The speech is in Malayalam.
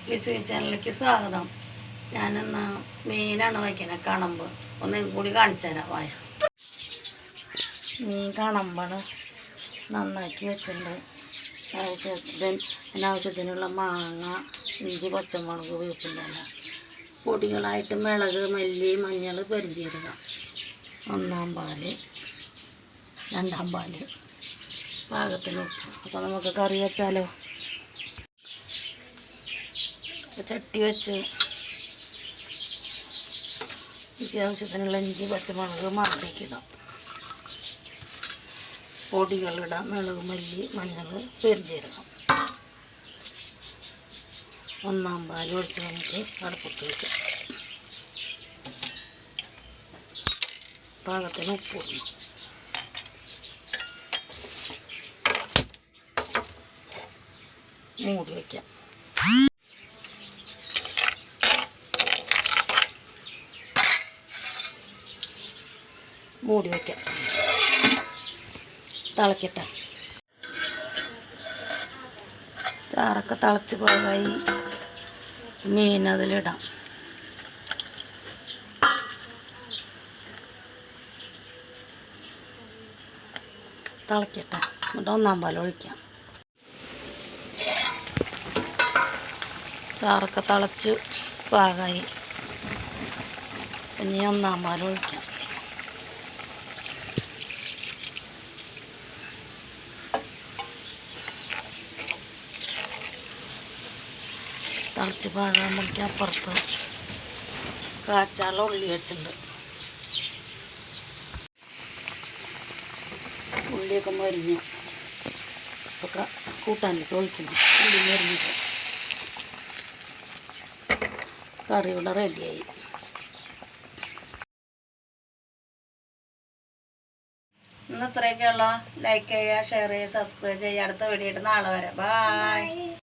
ലിസി ചാനലിലേക്ക് സ്വാഗതം. ഞാനിന്ന് മീനാണ് വയ്ക്കുന്നത്, കണമ്പ്. ഒന്ന് കൂടി കാണിച്ചു തരാം. വായ മീൻ കണമ്പാണ് നന്നാക്കി വെച്ചിട്ടുണ്ട്. ആവശ്യത്തിനുള്ള മാങ്ങ, ഇഞ്ചി, പച്ചമുളക്, വേപ്പിൻ്റെ ഇല, പൊടികളായിട്ട് മിളക്, മല്ലി, മഞ്ഞൾ, പെരുംജീരകം, ഒന്നാം പാല്, രണ്ടാം പാല്, പാകത്തിന് ഉപ്പ്. അപ്പോൾ നമുക്ക് കറി വെച്ചാലോ. ചട്ടി വെച്ച് ആവശ്യത്തിനുള്ള ഇഞ്ചി, പച്ചമുളക് മാറിക്കിടാം. പൊടികളിടാം: മിളക്, മല്ലി, മഞ്ഞൾ, പെരുംജീരകം. ഒന്നാം പാൽ ഒഴിച്ച് നമുക്ക് അടുപ്പത്ത് വയ്ക്കാം. പാകത്തിന് ഉപ്പ് മൂടി വയ്ക്കാം. മൂടി വയ്ക്കാം. തിളക്കട്ടെ. ചാറൊക്കെ തിളച്ച് പോകായി മീൻ അതിലിടാം. തിളക്കട്ടെ. എന്നിട്ട് ഒന്നാം പാൽ ഒഴിക്കാം. ചാറൊക്കെ തിളച്ച് പാകമായി. ഇനി ഒന്നാം പാൽ ഒഴിക്കാം. തിളച്ച് പാകാകുമ്പോഴേക്ക് അപ്പുറത്ത് കാച്ചാള ഉള്ളി വെച്ചിട്ടുണ്ട്. ഉള്ളിയൊക്കെ മരിഞ്ഞു. ഒക്കെ കൂട്ടാനിട്ട് ഒഴിക്കുന്നു. ഉള്ളി മരിഞ്ഞിട്ട് കറി ഇവിടെ റെഡിയായി. ഇന്ന് ഇത്രയൊക്കെയുള്ള. ലൈക്ക് ചെയ്യുക, ഷെയർ ചെയ്യുക, സബ്സ്ക്രൈബ് ചെയ്യുക. അടുത്ത വീഡിയോ ആയിട്ട് നാളെ വരെ. ബൈ.